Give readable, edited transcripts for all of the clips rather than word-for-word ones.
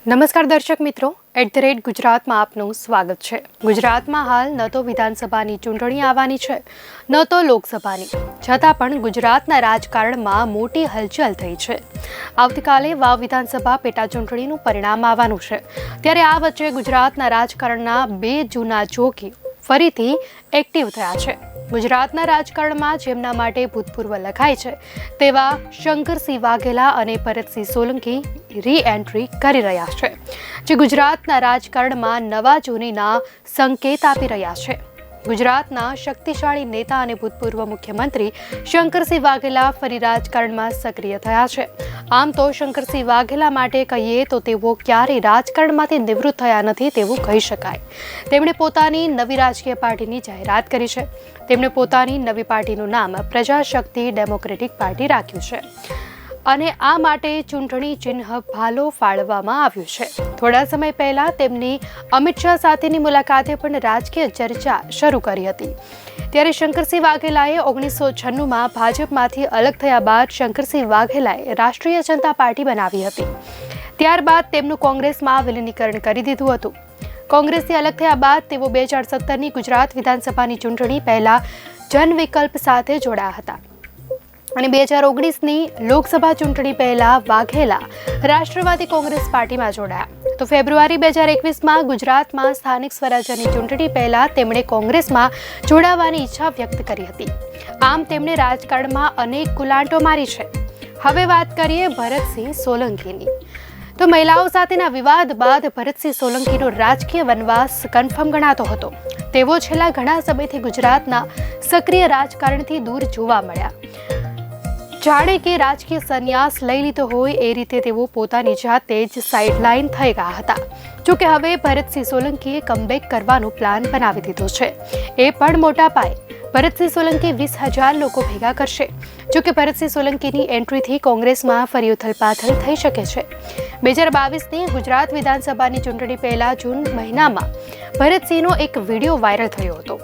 નમસ્કાર દર્શક મિત્રો, @ગુજરાતમાં આપનું સ્વાગત છે। ગુજરાતમાં હાલ ન તો વિધાનસભાની ચૂંટણી આવવાની છે, ન તો લોકસભાની, છતાં પણ ગુજરાતના રાજકારણમાં મોટી હલચલ થઈ છે। આવતીકાલે વાવ વિધાનસભા પેટા ચૂંટણીનું પરિણામ આવવાનું છે, ત્યારે આ વચ્ચે ગુજરાતના રાજકારણના બે જૂના જોકી ફરીથી એક્ટિવ થયા છે। ગુજરાતના રાજકારણમાં જેમના માટે ભૂતપૂર્વ લખાય છે તેવા શંકરસિંહ વાઘેલા અને ભરતસિંહ સોલંકી રી-એન્ટ્રી કરી રહ્યા છે, જે ગુજરાતના રાજકારણમાં નવા જૂનીના સંકેત આપી રહ્યા છે। ગુજરાતના શક્તિશાળી નેતા અને ભૂતપૂર્વ મુખ્યમંત્રી શંકરસિંહ વાઘેલા ફરી રાજકારણમાં સક્રિય થયા છે। આમ તો શંકરસિંહ વાઘેલા માટે કહીએ તો તેઓ ક્યારેય રાજકારણમાંથી નિવૃત્ત થયા નથી તેવું કહી શકાય। તેમણે પોતાની નવી રાજકીય પાર્ટીની જાહેરાત કરી છે। તેમણે પોતાની નવી પાર્ટીનું નામ પ્રજાશક્તિ ડેમોક્રેટિક પાર્ટી રાખ્યું છે અને આ માટે ચૂંટણી ચિહ્ન ભાલો ફાળવવામાં આવ્યું છે। થોડા સમય પહેલા તેમની અમિત શાહ સાથેની મુલાકાતે પણ રાજકીય ચર્ચા શરૂ કરી હતી। ત્યારે શંકરસિંહ વાઘેલાએ 1996માં ભાજપમાંથી અલગ થયા બાદ શંકરસિંહ વાઘેલાએ રાષ્ટ્રીય જનતા પાર્ટી બનાવી હતી। ત્યારબાદ તેમનું કોંગ્રેસમાં વિલીનીકરણ કરી દીધું હતું। કોંગ્રેસથી અલગ થયા બાદ તેઓ 2017ની ગુજરાત વિધાનસભાની ચૂંટણી પહેલા જન વિકલ્પ સાથે જોડાયા હતા અને 2019ની લોકસભા ચૂંટણી પહેલા વાઘેલા રાષ્ટ્રવાદી કોંગ્રેસ પાર્ટીમાં જોડાયા। તો ફેબ્રુઆરી 2021માં ગુજરાતમાં સ્થાનિક સ્વરાજ્યની ચૂંટણી પહેલા તેમણે કોંગ્રેસમાં જોડાવાની ઈચ્છા વ્યક્ત કરી હતી। આમ તેમણે રાજકારણમાં અનેક ગુલાંટો મારી છે। હવે વાત કરીએ ભરતસિંહ સોલંકીની। તો મહિલાઓ સાથેના વિવાદ બાદ ભરતસિંહ સોલંકીનો રાજકીય વનવાસ કન્ફર્મ ગણાતો હતો। તેઓ છેલ્લા ઘણા સમયથી ગુજરાતના સક્રિય રાજકારણથી દૂર જોવા મળ્યા। જાણે કે રાજકીય સંન્યાસ લઈ લીધો હોય એ રીતે તેઓ પોતાની જાતે જ સાઇડલાઇન થઈ ગયા હતા। જોકે હવે ભરતસિંહ સોલંકીએ કમબેક કરવાનો પ્લાન બનાવી દીધો છે, એ પણ મોટા પાયે। ભરતસિંહ સોલંકી 20,000 લોકો ભેગા કરશે। જોકે ભરતસિંહ સોલંકીની એન્ટ્રીથી કોંગ્રેસમાં ફરી ઉથલપાથલ થઈ શકે છે। 2022ની ગુજરાત વિધાનસભાની ચૂંટણી પહેલા જૂન મહિનામાં ભરતસિંહનો એક વિડીયો વાયરલ થયો હતો,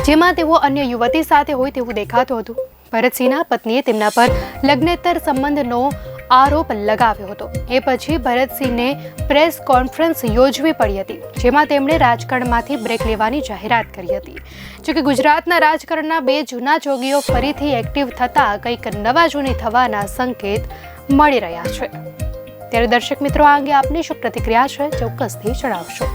જેમાં તેઓ અન્ય યુવતી સાથે હોય તેવું દેખાતું હતું। ભરતસિંહના પત્નીએ તેમના પર લગ્નેતર સંબંધનો આરોપ લગાવ્યો હતો। એ પછી ભરતસિંહને પ્રેસ કોન્ફરન્સ યોજવી પડી હતી, જેમાં તેમણે રાજકારણમાંથી બ્રેક લેવાની જાહેરાત કરી હતી। જોકે ગુજરાતના રાજકારણના બે જૂના જોગીઓ ફરીથી એક્ટિવ થતા કંઈક નવા જૂની થવાના સંકેત મળી રહ્યા છે। ત્યારે દર્શક મિત્રો, આ અંગે આપની શું પ્રતિક્રિયા છે ચોક્કસથી જણાવશો।